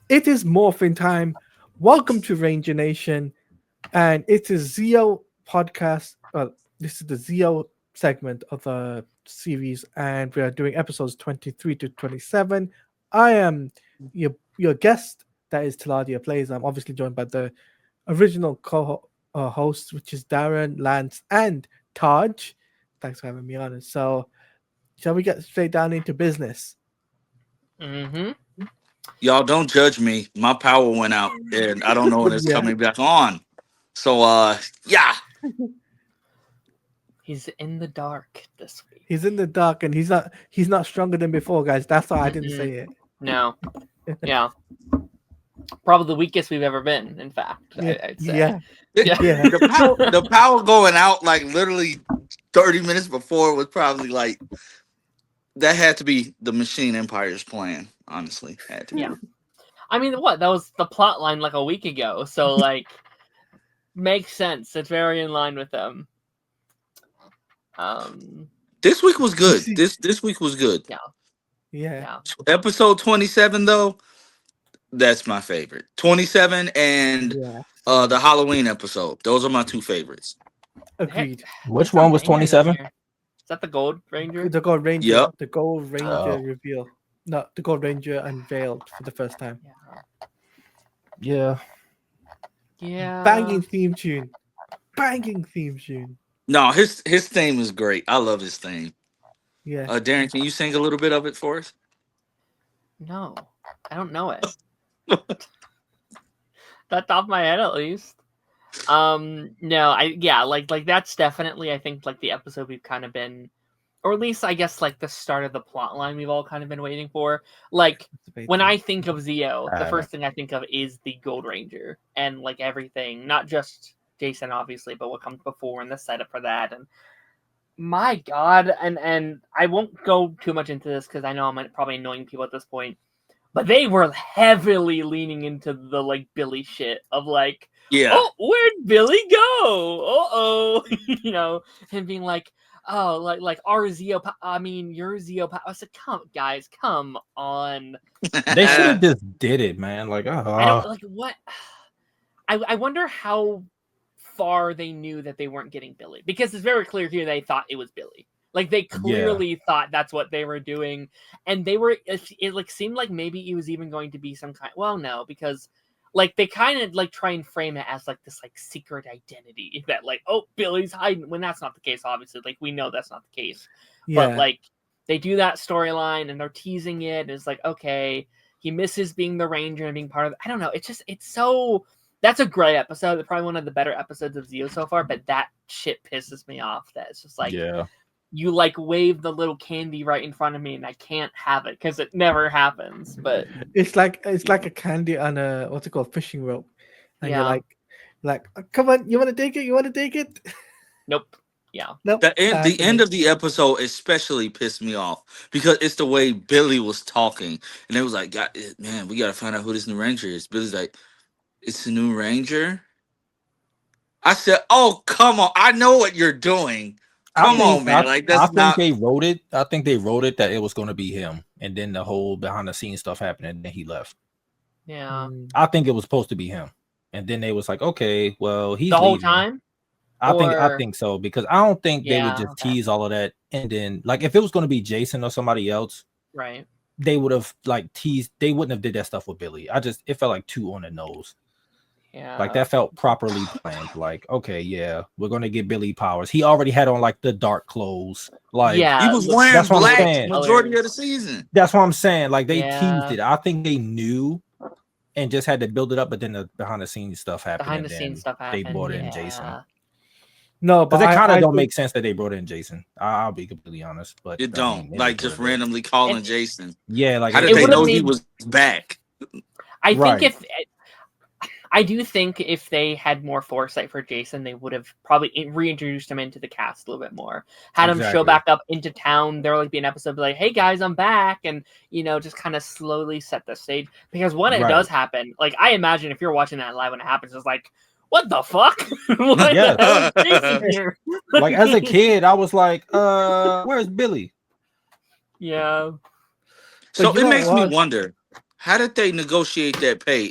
It is morphin time. Welcome to Ranger Nation, and it is Zio podcast. This is the Zio segment of the series, and we are doing episodes 23 to 27. I am your guest. That is Taladia Plays. I'm obviously joined by the original co-host, which is Darren, Lance, and Taj. Thanks for having me on. So, shall we get straight down into business? Mm-hmm. Y'all don't judge me. My power went out and I don't know when it's Yeah, coming back on. So yeah. He's in the dark this week. he's in the dark, and he's not stronger than before, guys. That's why I didn't Mm-mm. say it. No. Yeah. Probably the weakest we've ever been, in fact, Yeah, I'd say. yeah, Yeah. yeah. The power going out like literally 30 minutes before was probably like that had to be the Machine Empire's plan, honestly. Had to be. Yeah. I mean, what? That was the plot line like a week ago. So, makes sense. It's very in line with them. This week was You good. see, This week was good. Yeah. yeah. Yeah. Episode 27 though, that's my favorite. 27 and Yeah, the same. Halloween episode. Those are my two favorites. Agreed. What's Which the one was Ranger in 27? here? Is that the Gold Ranger? The Gold Ranger, Yep. the Gold Ranger Oh. reveal. No, the Gold Ranger unveiled for the first time. Yeah. Yeah. Yeah. Banging theme tune. Banging theme tune. No, his theme is great. I love his theme. Yeah. Darren, can you sing a little bit of it for us? No. I don't know it. That top of my head at least. No, like that's definitely I think like the episode we've kind of been, or at least I guess like the start of the plot line we've all kind of been waiting for. Like when I think of Zio, the first thing I think of is the Gold Ranger and like everything, not just Jason obviously, but what comes before and the setup for that. And my God, and I won't go too much into this because I know I'm probably annoying people at this point, but they were heavily leaning into the like Billy shit of like, Yeah. oh, where'd Billy go? Oh, and being like, oh, like our Zio, your Zio. I was like, come on. They should have just did it, man. Like, I don't like what. I wonder how far they knew that they weren't getting Billy, because it's very clear here they thought it was Billy. Like they clearly thought that's what they were doing, and they were. It like seemed like maybe it was even going to be some kind. Well, no, because like they kind of like try and frame it as like this like secret identity that like, oh, Billy's hiding, when that's not the case. Obviously, like we know that's not the case. Yeah. But like they do that storyline and they're teasing it. And it's like, okay, he misses being the Ranger and being part of. I don't know. It's so. That's a great episode. Probably one of the better episodes of Zio so far. But that shit pisses me off. That it's just like, you like wave the little candy right in front of me and I can't have it because it never happens. But it's like a candy on a what's it called, fishing rope, and Yeah. you're like, "Oh, come on, you want to take it? You want to take it? nope. Yeah. Nope. The end of the episode especially pissed me off because it's the way Billy was talking, and it was like, God, man, we gotta find out who this new Ranger is. Billy's like, it's a new Ranger. I said, oh come on, I know what you're doing. Come on, man. Like that's I think they wrote it. I think they wrote it that it was going to be him, and then the whole behind the scenes stuff happened, and then he left. Yeah. I think it was supposed to be him, and then they was like, okay, well, he's The whole leaving. time? I think so, because I don't think they would just okay. tease all of that, and then like if it was going to be Jason or somebody else, Right. they would have like teased. They wouldn't have did that stuff with Billy. It felt like too on the nose. Yeah. Like that felt properly planned. Like, okay, yeah, we're gonna get Billy powers. He already had on like the dark clothes. Like, Yeah. he was wearing that's what I'm black saying. majority of the season. That's what I'm saying. Like they Yeah. teased it. I think they knew and just had to build it up, but then the behind the scenes stuff happened. Behind the and scenes then stuff happened. They brought in Jason. No, But but it kind I of don't think- make sense that they brought in Jason. I'll be completely honest. But It I don't mean, like it is just what it is. randomly calling It- Jason. Yeah, like How did It they would've know he made- was back? I think Right. I do think if they had more foresight for Jason, they would have probably reintroduced him into the cast a little bit more. Had him show Exactly. back up into town. There would like be an episode be like, "Hey guys, I'm back," and just kind of slowly set the stage. Because when it Right. does happen, like I imagine if you're watching that live when it happens, it's like, "What the fuck? What Yes. the hell is Jason here?" Like as a kid, I was like, where's Billy? Yeah. So But you it know makes me what? wonder. how did they negotiate that pay?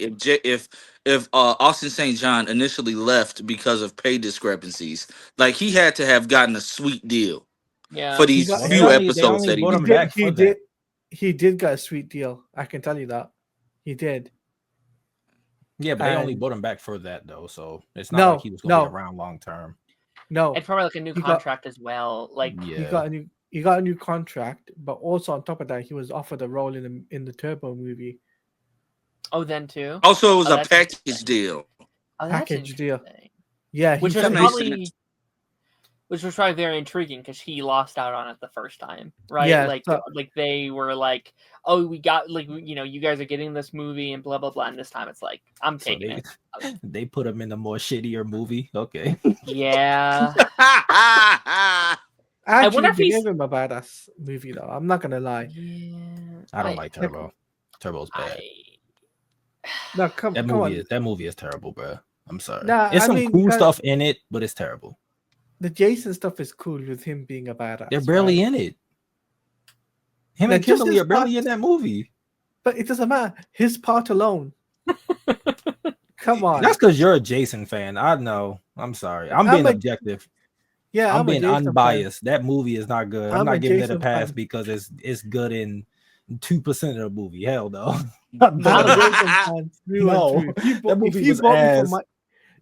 If Austin St. John initially left because of pay discrepancies, like he had to have gotten a sweet deal Yeah. for He these got Well, few they episodes only that he brought was he him there. did back for that. he did get a sweet deal. I can tell you that. He did. Yeah, but they only And brought him back for that though, so it's not like he was gonna be around long term. no. And probably like a new He got contract as well. Like he Yeah, got a new contract, but also on top of that, he was offered a role in the Turbo movie oh, then too. Also, it was Oh, a that's package interesting. deal. Oh, that's package deal. interesting. Yeah, Which he was That said makes probably sense. very intriguing because he lost out on it the first time, right? yeah. Like So, they were like, oh, we got like you know you guys are getting this movie and blah blah blah, and this time it's like I'm so taking it. they put him in a more shittier movie. Okay, Yeah. I I wonder actually if he's. gave him a badass movie though. I'm not gonna lie. Yeah. I don't like Turbo. Turbo's bad. No, come That come movie on. is terrible, bro. I'm sorry. Nah, There's I some mean cool stuff in it, but it's terrible. the Jason stuff is cool with him being a badass. They're barely right? in it. Him Now, and just Kimberly his are barely part- in that movie. But it doesn't matter. His part alone. Come on. That's because you're a Jason fan. I know. I'm sorry. I'm being objective. Yeah, I'm a being Jason unbiased. That movie is not good. I'm I'm a not giving it a Jason pass fan. because it's good in 2% of the movie. Hell no. I'm a Jason fan through No, and through. that If movie you was bought me for ass.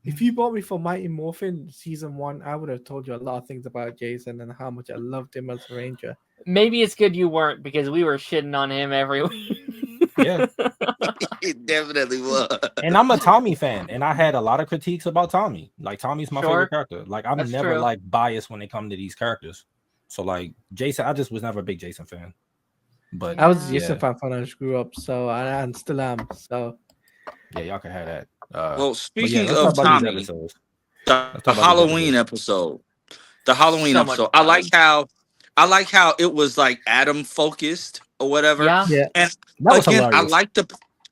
if you bought me for Mighty Morphin season 1, I would have told you a lot of things about Jason and how much I loved him as a ranger. Maybe it's good you weren't because we were shitting on him every week. Yeah. It definitely was. And I'm a Tommy fan, and I had a lot of critiques about Tommy. Like Tommy's my Sure. favorite character. Like I'm That's never true. like biased when it comes to these characters. So like Jason, I just was never a big Jason fan. But I was a Yeah. Jason fan when I grew up, so and still am. So yeah, y'all can have that. Well, But speaking let's of talk about these Tommy, episodes. the Let's talk about these Halloween episodes. episode. The Halloween So much episode. I like fun. how it was like Adam focused or whatever. Yeah. yeah, And That was again, hilarious.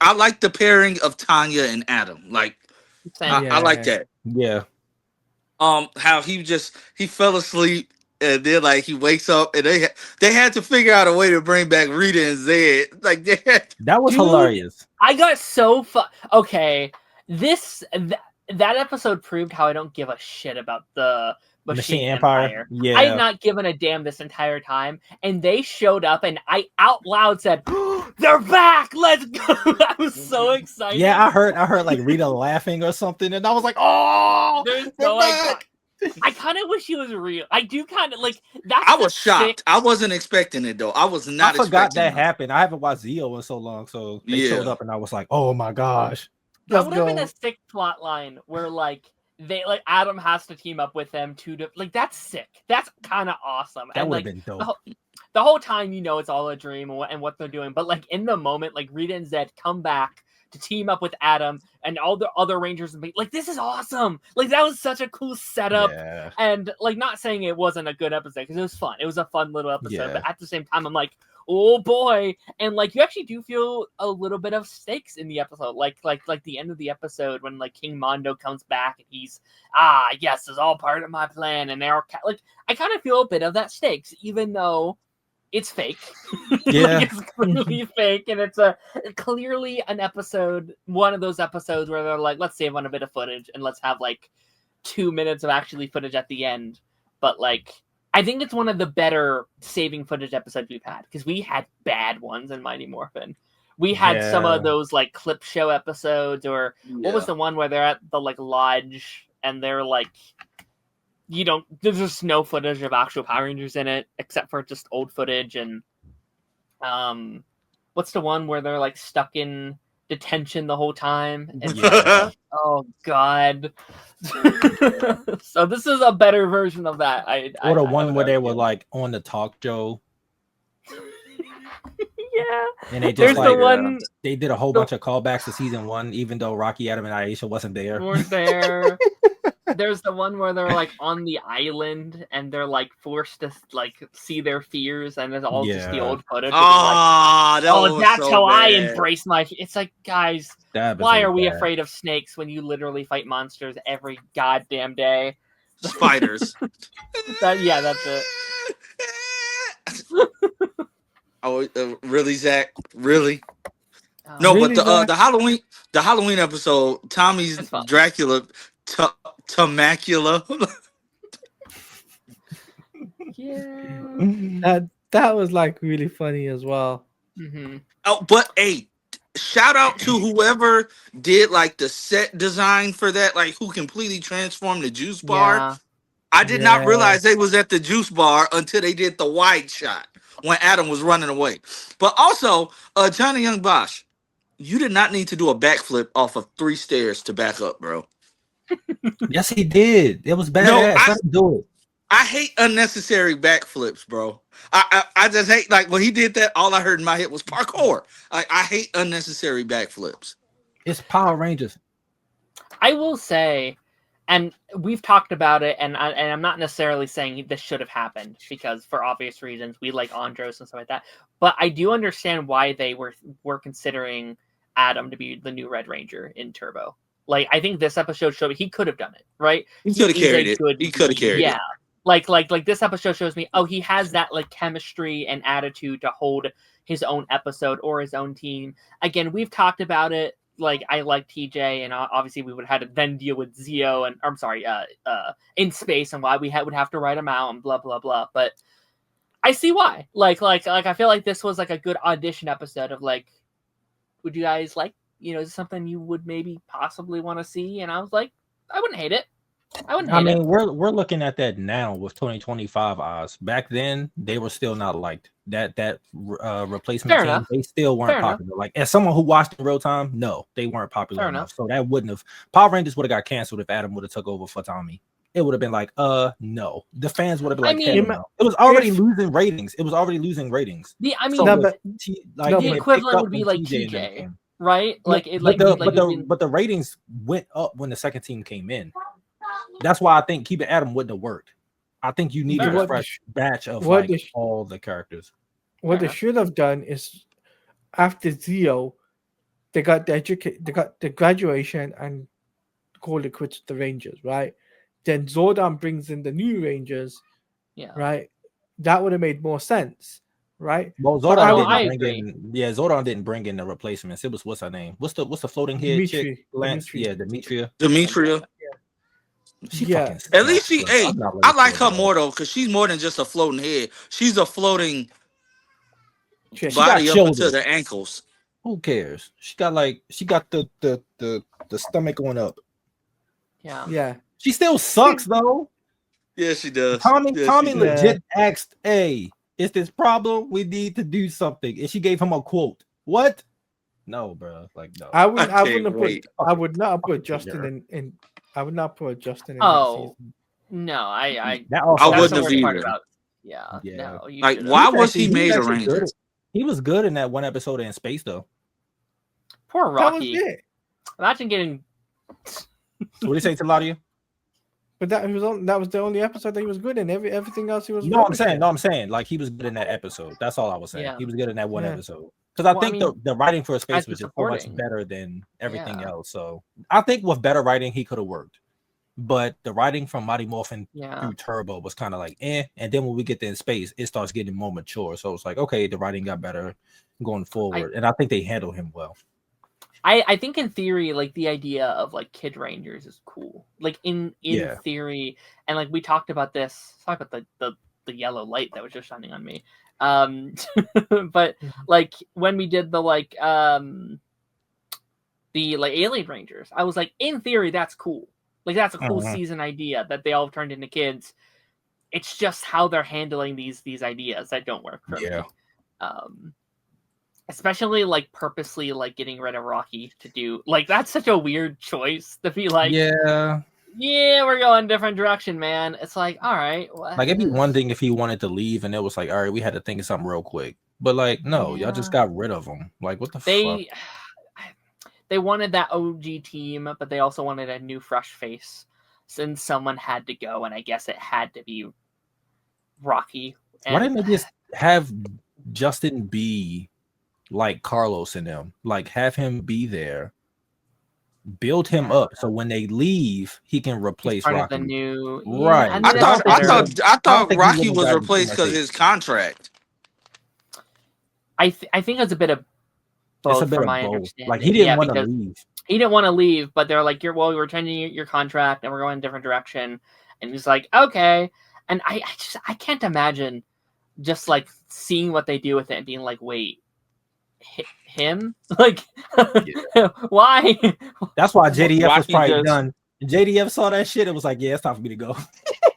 I like the pairing of Tanya and Adam. Like Same. I like Yeah. that. Yeah. How he fell asleep and then like he wakes up and they had to figure out a way to bring back Rita and Zed. Like they had, That was Dude, hilarious. I got so okay. That episode proved how I don't give a shit about the Machine Empire. Yeah. I had not given a damn this entire time, and they showed up, and I out loud said, "They're back! Let's go!" I was so excited. Yeah, I heard like Rita laughing or something, and I was like, "Oh, They're they're so back!" I kind of wish he was real. I do kind of like that. I was shocked. I wasn't expecting it though. I was not. I forgot expecting that it. happened. I haven't watched Zio in so long, so they showed Yeah. up, and I was like, "Oh my gosh!" That Let's would have been go. a sick plot line where like they like Adam has to team up with them like that's sick. That's kind of awesome. That And would like have been dope. the whole time you know it's all a dream and what they're doing, but like in the moment, like Rita and Zed come back to team up with Adam and all the other Rangers and be like, this is awesome. Like that was such a cool setup. Yeah. And like not saying it wasn't a good episode because it was fun. It was a fun little episode, Yeah. but at the same time, I'm like, oh boy. And like you actually do feel a little bit of stakes in the episode. Like the end of the episode when like King Mondo comes back and he's yes, it's all part of my plan. And now like I kind of feel a bit of that stakes, even though it's fake. Yeah. Like, it's clearly fake, and it's clearly an episode, one of those episodes where they're like, let's save on a bit of footage and let's have like 2 minutes of actually footage at the end. But like I think it's one of the better saving footage episodes we've had because we had bad ones in Mighty Morphin. We had some of those like clip show episodes, or what was the one where they're at the like lodge and they're like, there's just no footage of actual Power Rangers in it except for just old footage. And what's the one where they're like stuck in detention the whole time? And Yeah. oh god. So this is a better version of that. Or the one would where they argue. were like on the talk show, Yeah. and they There's just like the one they did a whole bunch of callbacks to season 1, even though Rocky, Adam, and Aisha wasn't there. weren't there. There's the one where they're like on the island and they're like forced to like see their fears, and it's all just the Yeah. old footage. That's was so how I bad. embrace my. It's like, guys, That why episode are we was bad. afraid of snakes when you literally fight monsters every goddamn day? Spiders. That's it. Oh, really, Zach? Really? No, but Really, Zach? the Halloween episode, Tommy's It's fun. Dracula, Temacula. Yeah. That was like really funny as well. Mm-hmm. Oh, but hey, shout out to whoever did like the set design for that, like who completely transformed the juice bar. Yeah. I did not Yeah. realize they was at the juice bar until they did the wide shot when Adam was running away. But also, Johnny Young Bosch, you did not need to do a backflip off of 3 stairs to back up, bro. Yes, he did. It was badass. No, Let him do it. I hate unnecessary backflips, bro. I just hate, like, when he did that, all I heard in my head was parkour. I hate unnecessary backflips. It's Power Rangers. I will say, and we've talked about it, and I'm not necessarily saying this should have happened because for obvious reasons we like Andros and stuff like that. But I do understand why they were considering Adam to be the new Red Ranger in Turbo. Like, I think this episode showed he could have done it, right? He could have is a carried it. good He could have lead. carried Yeah. it. Like this episode shows me, oh, he has that like chemistry and attitude to hold his own episode or his own team. Again, we've talked about it. Like, I like TJ, and obviously we would have had to then deal with Zio and in space and why we would have to write him out and blah blah blah. But I see why. Like I feel like this was like a good audition episode of like, would you guys like, is this something you would maybe possibly want to see? And I was like, I wouldn't hate it. I mean, we're looking at that now with 2025 eyes. Back then, they were still not liked. That replacement Fair team, enough. they still weren't Fair popular. Like, as someone who watched in real time, no, they weren't popular Fair enough. enough. So that wouldn't have. Power Rangers would have got canceled if Adam would have took over for Tommy. It would have been like, no. The fans would have been I like, mean, hell no. It was already losing ratings. The equivalent would be like TJ, right? Like it, but the ratings went up when the second team came in. That's why I think keeping Adam wouldn't have worked. I think you needed a fresh batch of all the characters. What they should have done is, after Zio, they got the graduation and called it quits with the Rangers, right? Then Zordon brings in the new Rangers, right? That would have made more sense, right? Well, Zordon didn't bring in the replacements. It was, what's her name? What's the floating head chick? Lance, Demetria. At least I like her more though, because she's more than just a floating head. She's a floating body up to the ankles. Who cares? She got the stomach going up. Yeah. She still sucks though. Yeah, she does. Tommy legit asked, "Hey, is this problem? We need to do something." And she gave him a quote. What? No, bro. Like, no. I would not put Justin in. I would not put Justin in. Oh, no, I wouldn't have either. Yeah. No, like, why was he made a Ranger? He was good in that one episode in space, though. Poor Rocky. Imagine getting. What did he say to Ladia? But that was the only episode that he was good in. Everything else he was. No, I'm saying like he was good in that episode. That's all I was saying. Yeah. He was good in that one episode. Because I think the writing for space was just so much better than everything else. So I think with better writing, he could have worked. But the writing from Mighty Morphin through Turbo was kind of like, And then when we get in space, it starts getting more mature. So it's like, okay, the writing got better going forward. And I think they handle him well. I think in theory, like the idea of like Kid Rangers is cool. Like in theory, and like we talked about this. Talk about the yellow light that was just shining on me. But like when we did the Alien Rangers, I was like, in theory, that's cool. Like that's a cool season idea that they all turned into kids. It's just how they're handling these ideas that don't work for me. Especially like purposely like getting rid of Rocky to do like that's such a weird choice to be like we're going different direction, man. It's like, all right, like it'd be one thing if he wanted to leave and it was like, all right, we had to think of something real quick, but like no, y'all just got rid of him. Like what the fuck? They wanted that OG team, but they also wanted a new fresh face since someone had to go, and I guess it had to be Rocky. Why didn't they just have Justin be like Carlos and them, like have him be there, build him up, so when they leave, he can replace Rocky. The new, right? I thought Rocky was replaced because his contract. I think it's a bit of both, from my understanding. Like he didn't want to leave. He didn't want to leave, but they're like, we're changing your contract and we're going a different direction. And he's like, okay. And I can't imagine just like seeing what they do with it and being like, wait, him? Like, why? That's why JDF was probably done. JDF saw that shit. It was like, yeah, it's time for me to go.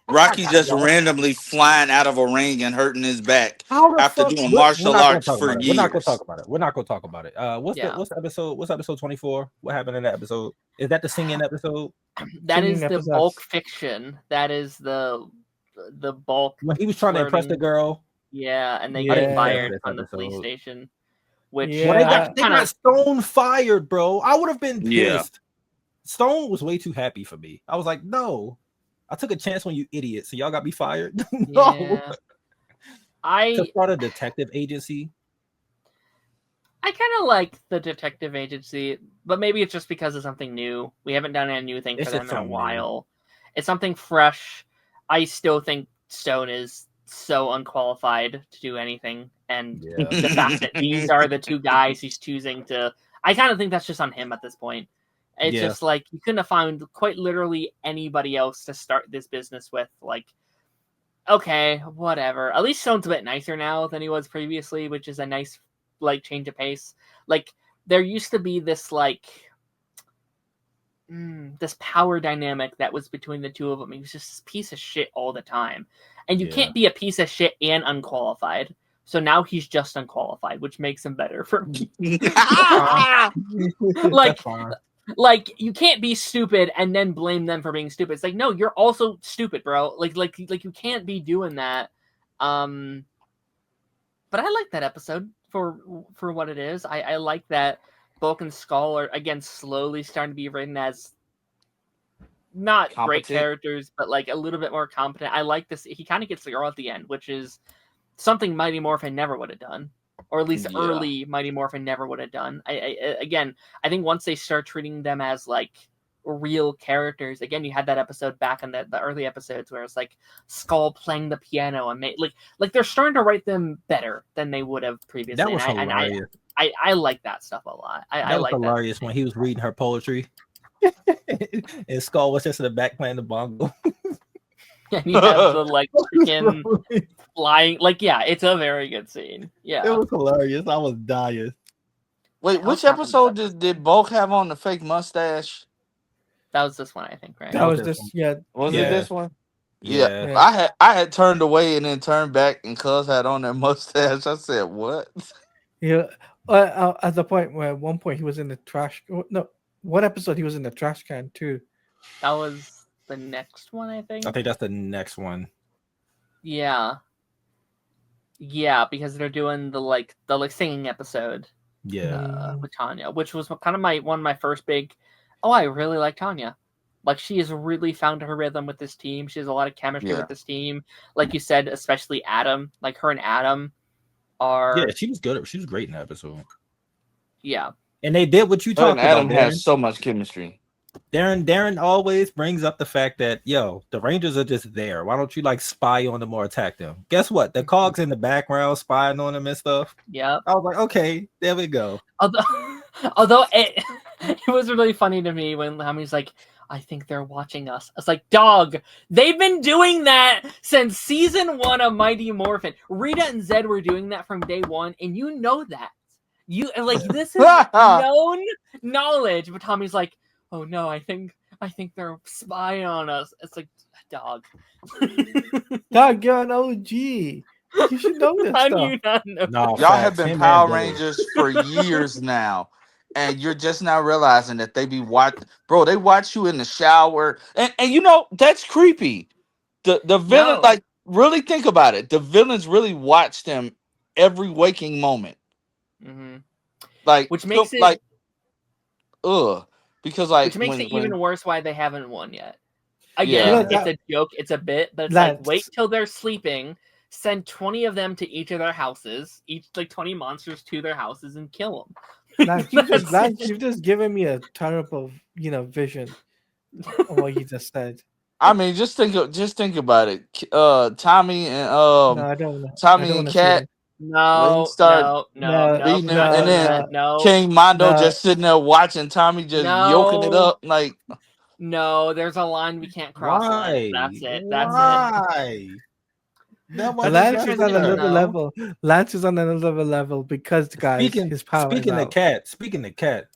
Rocky just randomly flying out of a ring and hurting his back after doing martial arts for years. We're not gonna talk about it. What's the episode? What's episode 24? What happened in that episode? Is that the singing episode? That is the bulk fiction. That is the bulk. When he was trying to impress the girl. Yeah, and they get fired from the police station. Which they got Stone fired, bro. I would have been pissed. Yeah. Stone was way too happy for me. I was like, no. I took a chance on you idiots, so y'all got me fired. No. Yeah. To start a detective agency. I kind of like the detective agency, but maybe it's just because of something new. We haven't done a new thing for them in a while. It's something fresh. I still think Stone is so unqualified to do anything, and the fact that these are the two guys he's choosing to, I kind of think that's just on him at this point. It's just like you couldn't have found quite literally anybody else to start this business with. Like, okay, whatever. At least Stone's a bit nicer now than he was previously, which is a nice like change of pace. Like there used to be this like this power dynamic that was between the two of them. He was just a piece of shit all the time, and you can't be a piece of shit and unqualified. So now he's just unqualified, which makes him better for me. Like you can't be stupid and then blame them for being stupid. It's like, no, you're also stupid, bro. Like you can't be doing that. But I like that episode for what it is. I like that Bulk and Skull are again slowly starting to be written as not great characters, but like a little bit more competent. I like this. He kind of gets the girl at the end, which is something Mighty Morphin never would have done. Or at least early Mighty Morphin never would have done. I think once they start treating them as like real characters, again, you had that episode back in the early episodes where it's like Skull playing the piano and like they're starting to write them better than they would have previously. That was hilarious. I like that stuff a lot. I like hilarious when he was reading her poetry, and Skull was just in the back playing the bongo. And you have the like freaking flying, like it's a very good scene. Yeah, it was hilarious. I was dying. Wait, which episode did Bulk have on the fake mustache? That was this one, I think, right? That was this. Was it this one? Yeah. I had turned away and then turned back, and Cuz had on that mustache. I said, "What?" Yeah. At the point where at one point he was in the trash. No, what episode he was in the trash can too? That was the next one, I think. I think that's the next one. Yeah, because they're doing the singing episode. Yeah, with Tanya, which was kind of one of my first big. Oh, I really like Tanya. Like she has really found her rhythm with this team. She has a lot of chemistry with this team. Like you said, especially Adam. Like her and Adam are. Yeah, she was good. She was great in that episode. Yeah, and they did what you talked about. Adam has so much chemistry. Darren always brings up the fact that the Rangers are just there. Why don't you like spy on them or attack them? Guess what? The Cogs in the background spying on them and stuff. Yeah, I was like, okay, there we go. Although it was really funny to me when Hami's like, I think they're watching us. I was like, dog, they've been doing that since season 1 of Mighty Morphin. Rita and Zed were doing that from day 1, and you know that. You like this is known knowledge. But Tommy's like, oh no, I think they're spying on us. It's like, dog. Dog, you're an OG. You should know this How stuff. do you not know? No, y'all have been Power Rangers for years now, and you're just now realizing that they be watching. Bro, they watch you in the shower, and that's creepy. The villain, like, really think about it. The villains really watch them every waking moment. Mm-hmm. Like, which makes it like, because like, which makes it even worse why they haven't won yet. Again, it's a joke, it's a bit, but it's like wait till they're sleeping, send 20 of them to each of their houses, each like 20 monsters to their houses, and kill them. You've just given me a terrible, vision of what you just said. I mean, just think about it. Tommy and no, I don't know. Tommy and Kat, No, beating him, and then King Mondo just sitting there watching Tommy just yoking it up like. No, there's a line we can't cross. Why? That's it. Why? Lance is on another level. Lance is on another level because his power. Speaking of Cat,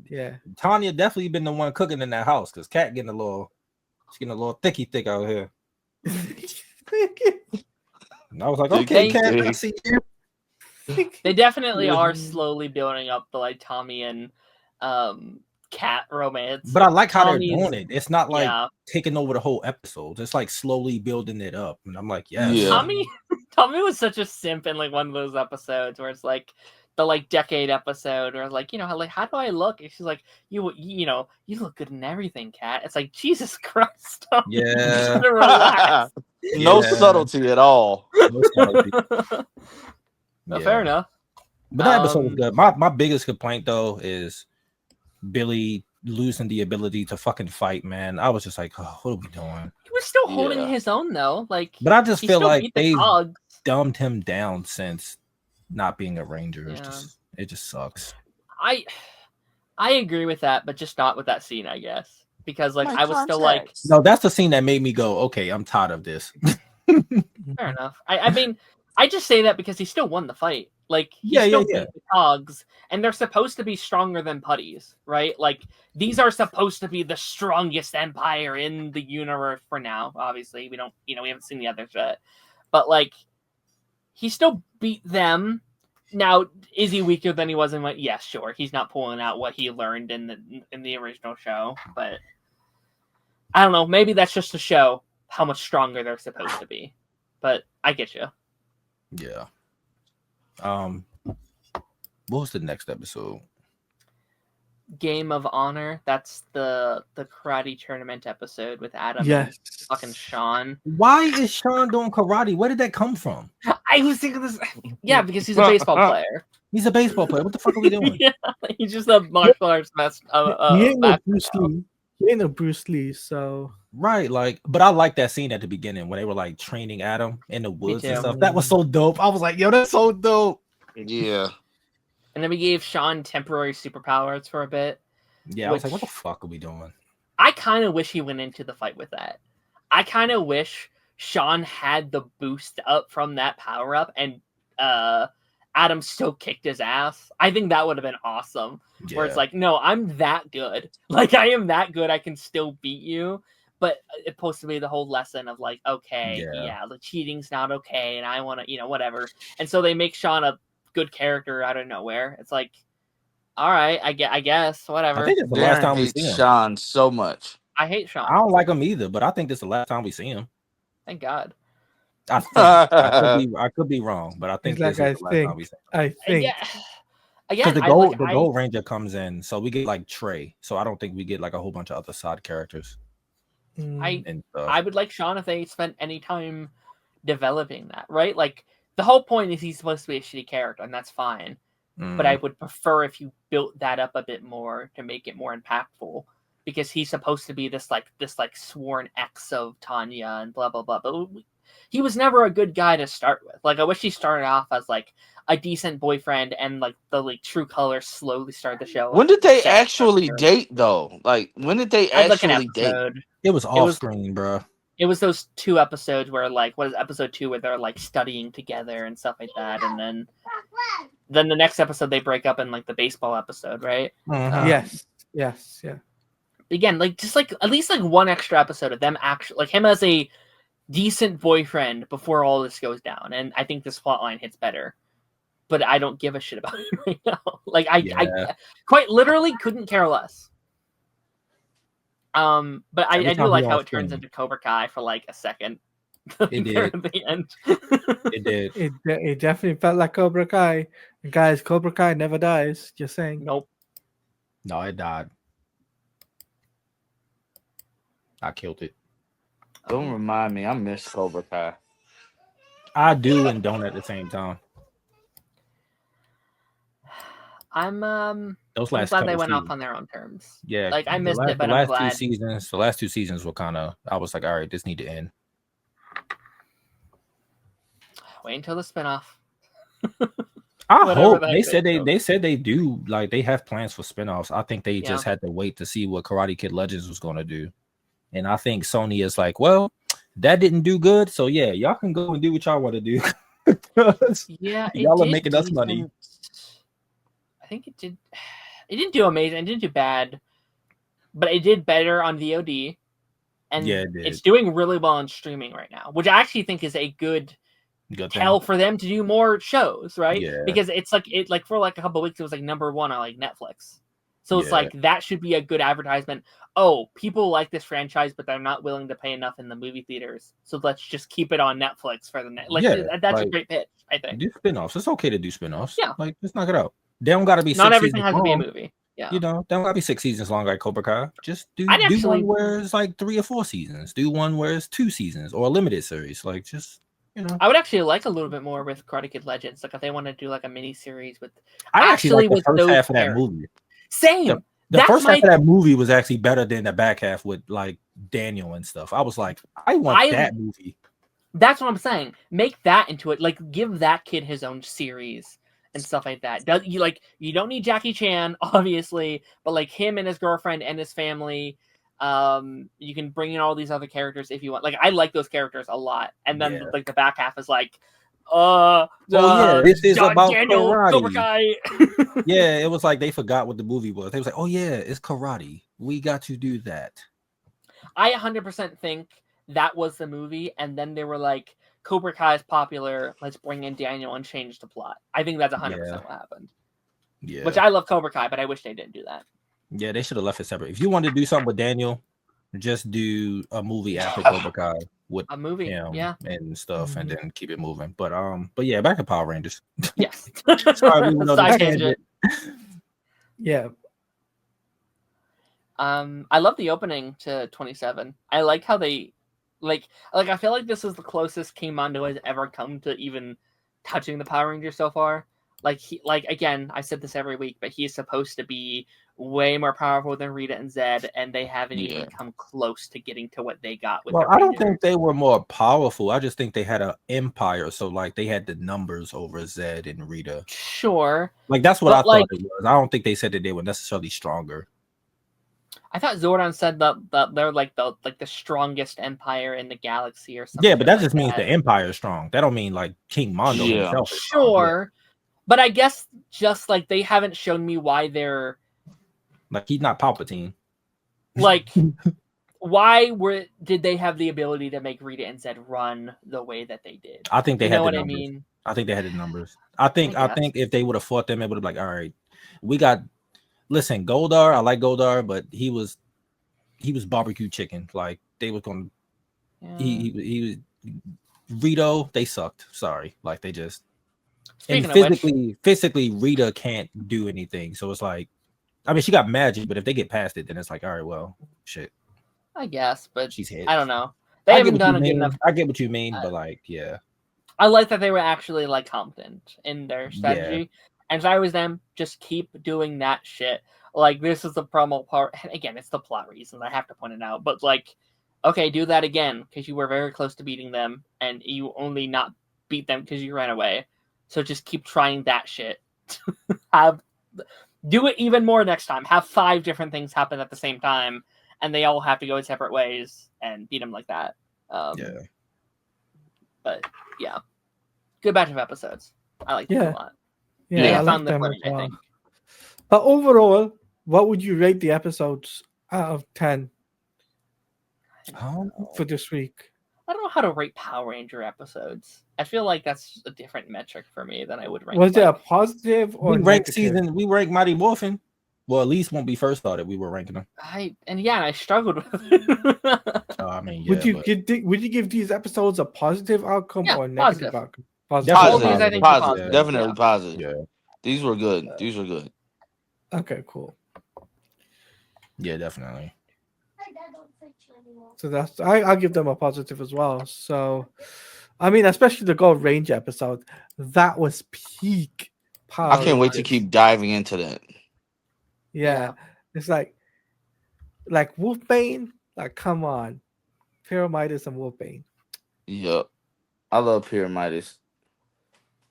yeah, Tanya definitely been the one cooking in that house because Cat getting a little thick out here. And I was like, okay, Cat, I see you. They definitely are slowly building up the like Tommy and Cat romance. But I like how they're doing it. It's not like taking over the whole episode. It's like slowly building it up. And I'm like, yes. Yeah. Tommy was such a simp in like one of those episodes where it's like the like decade episode or like, you know, how do I look? And she's like, you look good in everything, Cat. It's like, Jesus Christ. Tommy, yeah. Relax. No subtlety at all. No subtlety. Fair enough. But that episode was good. My biggest complaint though is Billy losing the ability to fucking fight, man. I was just like, oh, what are we doing? He was still holding his own though. Like, but I just feel like they dumbed him down since not being a ranger. It just sucks. I agree with that, but just not with that scene, I guess. Because like I was still like, no, that's the scene that made me go, okay, I'm tired of this. Fair enough. I mean, I just say that because he still won the fight. Like, he still beat the Cogs, and they're supposed to be stronger than putties, right? Like, these are supposed to be the strongest empire in the universe for now. Obviously, we don't, we haven't seen the others yet. But, like, he still beat them. Now, is he weaker than he was in what? Yeah, sure. He's not pulling out what he learned in the original show, but I don't know. Maybe that's just to show how much stronger they're supposed to be. But I get you. Yeah. What was the next episode? Game of Honor. That's the karate tournament episode with Adam and fucking Sean. Why is Sean doing karate? Where did that come from? I was thinking this. Yeah, because he's a baseball player. He's a baseball player. What the fuck are we doing? Yeah, he's just a martial arts master. He ain't no Bruce Lee. He ain't no Bruce Lee, so right. Like, but I like that scene at the beginning when they were like training Adam in the woods and stuff. That was so dope. I was like, yo, that's so dope. Yeah. And then we gave Sean temporary superpowers for a bit. Yeah, I was like, what the fuck are we doing? I kind of wish he went into the fight with that. I kind of wish Sean had the boost up from that power up and Adam still kicked his ass. I think that would have been awesome. Yeah. Where it's like, no, I'm that good. Like, I am that good. I can still beat you. But it's supposed to be the whole lesson of like, okay, the cheating's not okay. And I want to, whatever. And so they make Sean a good character out of nowhere. It's like, all right, I guess, whatever. I think it's the last time we see him. Sean so much. I hate Sean. I don't like him either, but I think this is the last time we see him. Thank God. I could be wrong, but I think this is the last time we see him. I think. Yeah. Because the Gold Ranger comes in, so we get like Trey. So I don't think we get like a whole bunch of other side characters. I would like Sean if they spent any time developing that, right? Like, the whole point is he's supposed to be a shitty character, and that's fine. But I would prefer if you built that up a bit more to make it more impactful, because he's supposed to be this sworn ex of Tanya and blah blah blah. But he was never a good guy to start with. Like, I wish he started off as like a decent boyfriend, and like the like true colors slowly started to show. When did they actually date though? Like, when did they actually date? It was off screen, bro. It was those 2 episodes where like, what is episode 2 where they're like studying together and stuff like that, and then the next episode they break up in like the baseball episode, right? Yes. Again, like just like at least like one extra episode of them actually like him as a decent boyfriend before all this goes down, and I think this plotline hits better. But I don't give a shit about it right now. Like I quite literally couldn't care less. But I do like how it turns into Cobra Kai for like a second. It did. At the end. It did. It definitely felt like Cobra Kai. And guys, Cobra Kai never dies. Just saying. Nope. No, it died. I killed it. Don't remind me. I miss Cobra Kai. I do and don't at the same time. I'm those last glad they went off on their own terms. Yeah, like I missed it, but I'm glad. The last 2 seasons were kind of. I was like, all right, this need to end. Wait until the spinoff. I hope they said they do, like, they have plans for spinoffs. I think they just had to wait to see what Karate Kid Legends was going to do. And I think Sony is like, well, that didn't do good, so yeah, y'all can go and do what y'all want to do. Y'all are making us money. I think it did. It didn't do amazing. It didn't do bad, but it did better on VOD, and it's doing really well on streaming right now, which I actually think is a good tell for them to do more shows, right? Yeah. Because it's like for like a couple of weeks it was like number one on like Netflix, so it's like that should be a good advertisement. Oh, people like this franchise, but they're not willing to pay enough in the movie theaters, so let's just keep it on Netflix for the that's a great pitch. I think do spinoffs. It's okay to do spinoffs. Yeah, like let's knock it out. They don't got to be. Not everything has to be a movie. Yeah, you know, they don't got to be 6 seasons long like Cobra Kai. Just do one where it's like 3 or 4 seasons. Do one where it's 2 seasons or a limited series. Like just. You know. I would actually like a little bit more with Karate Kid Legends. Like if they want to do like a mini series with. I actually like the first half of that movie. Same. The first half of that movie was actually better than the back half with like Daniel and stuff. I was like, I want that movie. That's what I'm saying. Make that into it. Like give that kid his own series and stuff like that. You don't need Jackie Chan, obviously, but like him and his girlfriend and his family. You can bring in all these other characters if you want. Like I like those characters a lot. And then like the back half is like, this is about Daniel, karate. Yeah, it was like they forgot what the movie was. They was like, oh yeah, it's karate. We got to do that. I 100% think that was the movie, and then they were like, Cobra Kai is popular. Let's bring in Daniel and change the plot. I think that's 100% what happened. Yeah. Which I love Cobra Kai, but I wish they didn't do that. Yeah, they should have left it separate. If you wanted to do something with Daniel, just do a movie after Cobra Kai with a movie, and stuff, and then keep it moving. But yeah, back to Power Rangers. Yes. Sorry, we went on a tangent. Yeah. I love the opening to 27. I like how they like I feel like this is the closest King Mondo has ever come to even touching the Power Rangers so far. Like again, I said this every week, but he's supposed to be way more powerful than Rita and Zed, and they haven't even come close to getting to what they got with. Well, I don't think they were more powerful. I just think they had an empire, so like they had the numbers over Zed and Rita. Sure, like that's what I thought it was. I don't think they said that they were necessarily stronger. I thought Zordon said that they're like the strongest empire in the galaxy or something. Yeah, but that just means the empire is strong. That don't mean like King Mondo himself. Sure, but I guess just like they haven't shown me why they're. Like he's not Palpatine. Like, why did they have the ability to make Rita and Zed run the way that they did? I think they had the numbers. I mean? I think they had the numbers. I think if they would have fought them, it would have been like, all right, we got. Listen, Goldar. I like Goldar, but he was barbecue chicken. Like they were going. He was Rito. They sucked. Sorry, like they just. Speaking and physically, Rita can't do anything. So it's like. I mean, she got magic, but if they get past it, then it's like, all right, well, shit. I guess, but she's hit. I don't know. They haven't done a good enough. I get what you mean, but like, yeah. I like that they were actually like competent in their strategy, and if I was them, just keep doing that shit. Like this is the promo part. Again, it's the plot reason. I have to point it out, but like, okay, do that again because you were very close to beating them, and you only not beat them because you ran away. So just keep trying that shit. Do it even more next time. Have 5 different things happen at the same time, and they all have to go separate ways and beat them like that. But yeah, good batch of episodes. I like them a lot. Yeah, I found them funny, I think. But overall, what would you rate the episodes out of 10 for this week? I don't know how to rate Power Ranger episodes. I feel like that's a different metric for me than I would rank. Was it a positive or negative? We rank Mighty Morphin. Well, at least when we first started, we were ranking them. I struggled with it. I mean, would you give these episodes a positive outcome or a negative outcome? Positive. Definitely positive. Yeah, these were good. Okay, cool. Yeah, definitely. So that's I'll give them a positive as well. So, I mean, especially the Gold Range episode, that was peak Power. I can't wait to keep diving into that. Yeah. It's like Wolfbane. Like, come on, Pyramidas and Wolfbane. Yep, I love Pyramidas.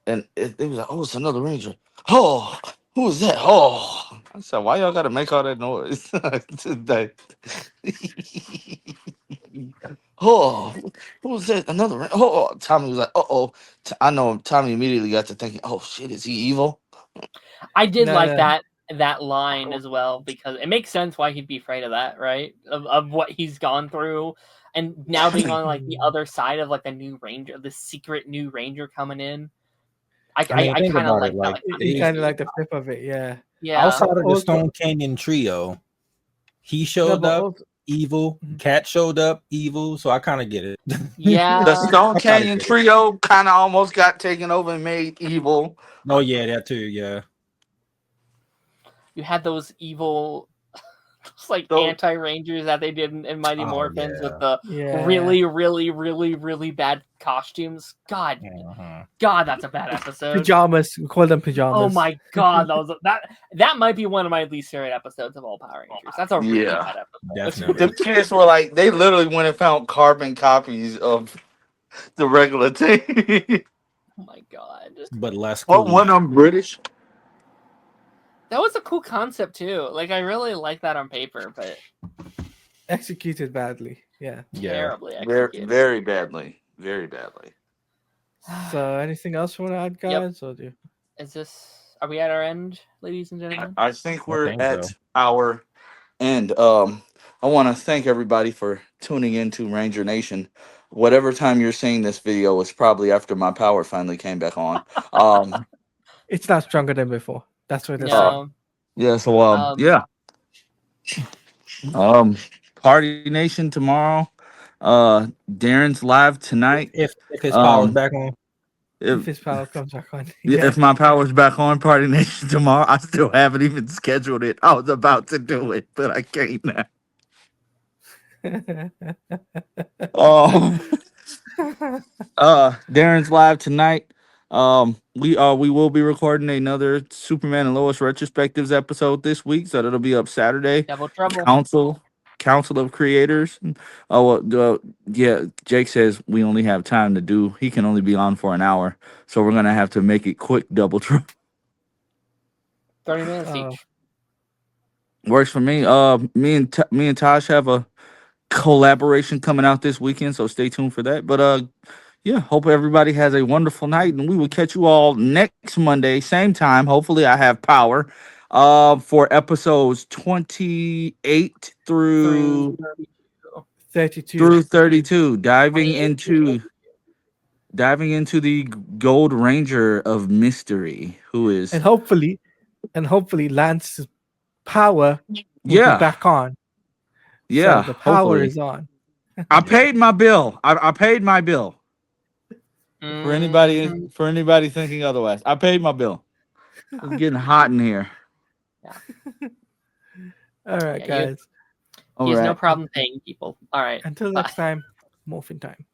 and it was like, oh, it's another ranger. Oh, who is that? Oh, I said, why y'all gotta make all that noise? Oh, who was that? Another ranger. Oh, Tommy was like, oh. I know Tommy immediately got to thinking, oh shit, is he evil? I did like that line as well, because it makes sense why he'd be afraid of that, right? Of what he's gone through, and now being on like the other side of like a new ranger, the secret new ranger coming in. I kind of like that. You kind of like the flip of it, yeah. Yeah. Outside of the Stone Canyon trio, he showed up evil. Cat showed up evil, so I kind of get it. Yeah. The Stone Canyon trio kind of almost got taken over and made evil. Oh yeah, that too. Yeah. You had those evil, like anti-rangers that they did in Mighty Morphins with the really, really, really, really bad costumes. God, that's a bad episode. Pajamas, we call them pajamas. Oh my god, that might be one of my least favorite episodes of all Power Rangers. That's a really bad episode. Definitely. The kids were like, they literally went and found carbon copies of the regular team. Oh my god. But less cool. What one of them British? That was a cool concept too. Like, I really like that on paper, but executed badly. Yeah. Terribly executed. Very badly. Very badly. So anything else you want to add, guys? Or are we at our end, ladies and gentlemen? I think we're at our end. I want to thank everybody for tuning into Ranger Nation. Whatever time you're seeing this video was probably after my power finally came back on. It's not stronger than before. That's what it's yeah, so yeah. Party Nation tomorrow. Darren's live tonight. If his power's back on. If his power comes back on. If my power's back on, Party Nation tomorrow. I still haven't even scheduled it. I was about to do it, but I can't now. Darren's live tonight. We will be recording another Superman and Lois retrospectives episode this week, so that'll be up Saturday. Double trouble. Council of Creators. Yeah. Jake says we only have time to do. He can only be on for an hour, so we're gonna have to make it quick. Double trouble. 30 minutes each. Works for me. Me and Tosh have a collaboration coming out this weekend, so stay tuned for that. But yeah, hope everybody has a wonderful night, and we will catch you all next Monday, same time. Hopefully I have power for episodes 28 through 32, diving into the Gold Ranger of Mystery, who is and hopefully Lance's power will be back on. Yeah, so the power is on. I paid my bill. I paid my bill. For anybody thinking otherwise, I paid my bill. It's getting hot in here. Yeah. All right, guys. He has no problem paying people. All right. Until next time, morphin' time.